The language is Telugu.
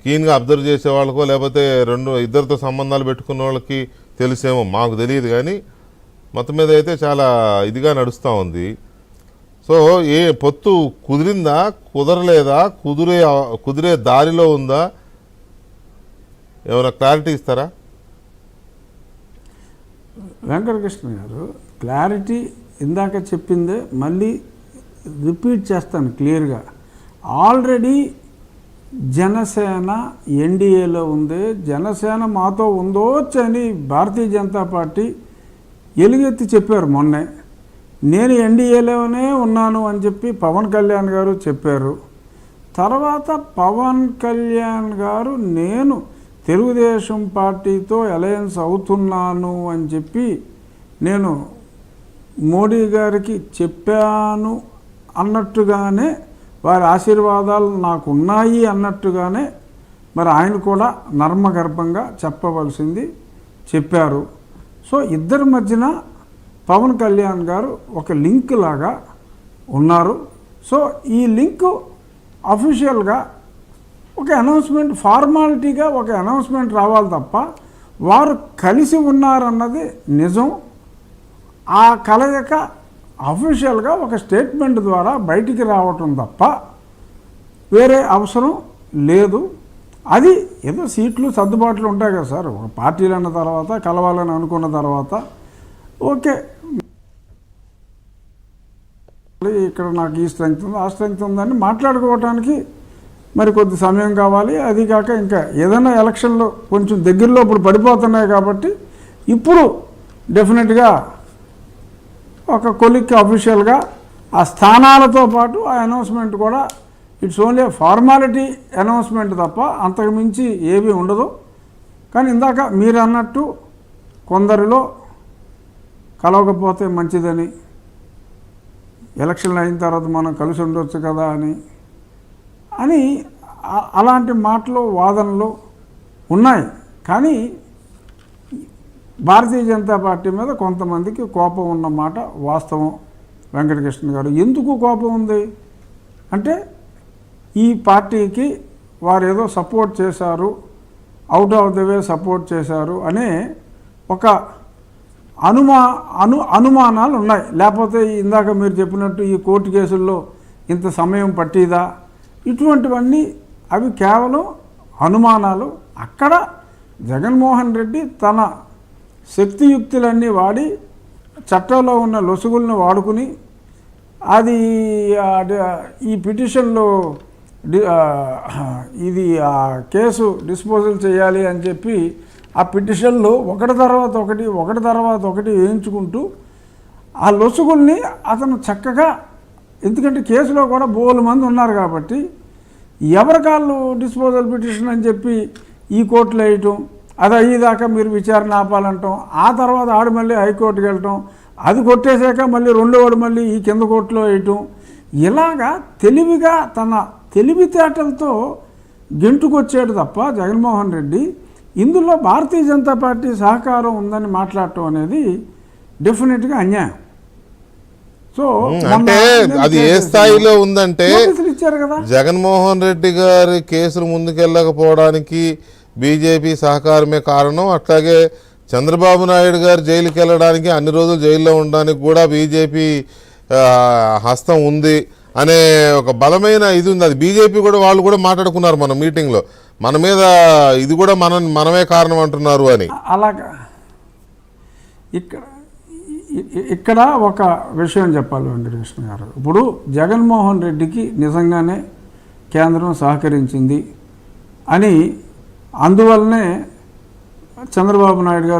క్లీన్గా అబ్జర్వ్ చేసే వాళ్ళకో లేకపోతే ఇద్దరితో సంబంధాలు పెట్టుకున్న వాళ్ళకి తెలిసేమో, మాకు తెలియదు. కానీ మొత్తం మీద అయితే చాలా ఇదిగా నడుస్తూ ఉంది. సో పొత్తు కుదిరిందా, కుదరలేదా, కుదిరే దారిలో ఉందా, ఏమైనా క్లారిటీ ఇస్తారా? వెంకటకృష్ణ గారు, క్లారిటీ ఇందాక చెప్పిందే మళ్ళీ రిపీట్ చేస్తాను క్లియర్గా. ఆల్రెడీ జనసేన ఎన్డీఏలో ఉంది. జనసేన మాతో ఉందోచ్చని భారతీయ జనతా పార్టీ ఎలుగెత్తి చెప్పారు మొన్నే. నేను ఎన్డీఏలోనే ఉన్నాను అని చెప్పి పవన్ కళ్యాణ్ గారు చెప్పారు. తర్వాత పవన్ కళ్యాణ్ గారు నేను తెలుగుదేశం పార్టీతో అలయన్స్ అవుతున్నాను అని చెప్పి నేను మోడీ గారికి చెప్పాను అన్నట్టుగానే, వారి ఆశీర్వాదాలు నాకున్నాయి అన్నట్టుగానే మరి ఆయన కూడా నర్మగర్భంగా చెప్పవలసింది చెప్పారు. సో ఇద్దరి మధ్యన పవన్ కళ్యాణ్ గారు ఒక లింక్ లాగా ఉన్నారు. సో ఈ లింకు అఫీషియల్గా ఒక అనౌన్స్మెంట్, ఫార్మాలిటీగా ఒక అనౌన్స్మెంట్ రావాలి తప్ప వారు కలిసి ఉన్నారన్నది నిజం. ఆ కలయిక అఫీషియల్గా ఒక స్టేట్మెంట్ ద్వారా బయటికి రావటం తప్ప వేరే అవసరం లేదు. అది ఏదో సీట్లు సర్దుబాట్లు ఉంటాయి కదా సార్, ఒక పార్టీలు అన్న తర్వాత కలవాలని అనుకున్న తర్వాత ఓకే, ఇక్కడ నాకు ఈ స్ట్రెంగ్త్ ఉంది, ఆ స్ట్రెంగ్త్ ఉందని మాట్లాడుకోవటానికి మరి కొద్ది సమయం కావాలి. అది కాక ఇంకా ఏదైనా ఎలక్షన్లో కొంచెం దగ్గరలో ఇప్పుడు పడిపోతున్నాయి కాబట్టి ఇప్పుడు డెఫినెట్గా ఒక కొలిక్కి అఫీషియల్గా ఆ స్థానాలతో పాటు ఆ అనౌన్స్మెంట్ కూడా ఇట్స్ ఓన్లీ ఫార్మాలిటీ అనౌన్స్మెంట్ తప్ప అంతకుమించి ఏమీ ఉండదు. కానీ ఇందాక మీరు అన్నట్టు కొందరిలో కలవకపోతే మంచిదని, ఎలక్షన్లు అయిన తర్వాత మనం కలిసి ఉండొచ్చు కదా అని అలాంటి మాటలు వాదనలు ఉన్నాయి. కానీ భారతీయ జనతా పార్టీ మీద కొంతమందికి కోపం ఉన్నమాట వాస్తవం. వెంకటకృష్ణ గారు, ఎందుకు కోపం ఉంది అంటే ఈ పార్టీకి వారు ఏదో సపోర్ట్ చేశారు, out of the way support చేశారు అనే ఒక అనుమానాలు ఉన్నాయి. లేకపోతే ఇందాక మీరు చెప్పినట్టు ఈ కోర్టు కేసుల్లో ఇంత సమయం పట్టిదా, ఇటువంటివన్నీ అవి కేవలం అనుమానాలు. అక్కడ జగన్మోహన్ రెడ్డి తన శక్తియుక్తులన్నీ వాడి చట్టంలో ఉన్న లొసుగులను వాడుకుని అది ఈ పిటిషన్లో ఇది ఆ కేసు డిస్పోజల్ చేయాలి అని చెప్పి ఆ పిటిషన్లో ఒకటి తర్వాత ఒకటి వేయించుకుంటూ ఆ లొసుగుల్ని అతను చక్కగా, ఎందుకంటే కేసులో కూడా బోలు మంది ఉన్నారు కాబట్టి ఎవరి కాళ్ళు డిస్పోజల్ పిటిషన్ అని చెప్పి ఈ కోర్టులో వేయటం, అది అయ్యేదాకా మీరు విచారణ ఆపాలంటాం, ఆ తర్వాత ఆడు మళ్ళీ హైకోర్టుకి వెళ్ళటం, అది కొట్టేశాక మళ్ళీ రెండోవాడు మళ్ళీ ఈ కింద కోర్టులో వేయటం, ఇలాగా తెలివిగా తన తెలివితేటలతో గెంటుకొచ్చాడు తప్ప జగన్మోహన్ రెడ్డి ఇందులో భారతీయ జనతా పార్టీ సహకారం ఉందని మాట్లాడటం అనేది డెఫినెట్గా అన్యాయం. సో అంటే అది ఏ స్థాయిలో ఉందంటే జగన్మోహన్ రెడ్డి గారి కేసులు ముందుకెళ్ళకపోవడానికి బీజేపీ సహకారమే కారణం. అట్లాగే చంద్రబాబు నాయుడు గారు జైలుకి వెళ్ళడానికి, అన్ని రోజులు జైల్లో ఉండడానికి కూడా బీజేపీ హస్తం ఉంది అనే ఒక బలమైన ఇది ఉంది. అది బీజేపీ కూడా వాళ్ళు కూడా మాట్లాడుకున్నారు మన మీటింగ్లో, మన మీద ఇది కూడా మనమే కారణం అంటున్నారు అని. అలాగా ఇక్కడ ఒక విషయం చెప్పాలి వెంకటకృష్ణ గారు. ఇప్పుడు జగన్మోహన్ రెడ్డికి నిజంగానే కేంద్రం సహకరించింది అని, అందువల్లనే చంద్రబాబు నాయుడు గారు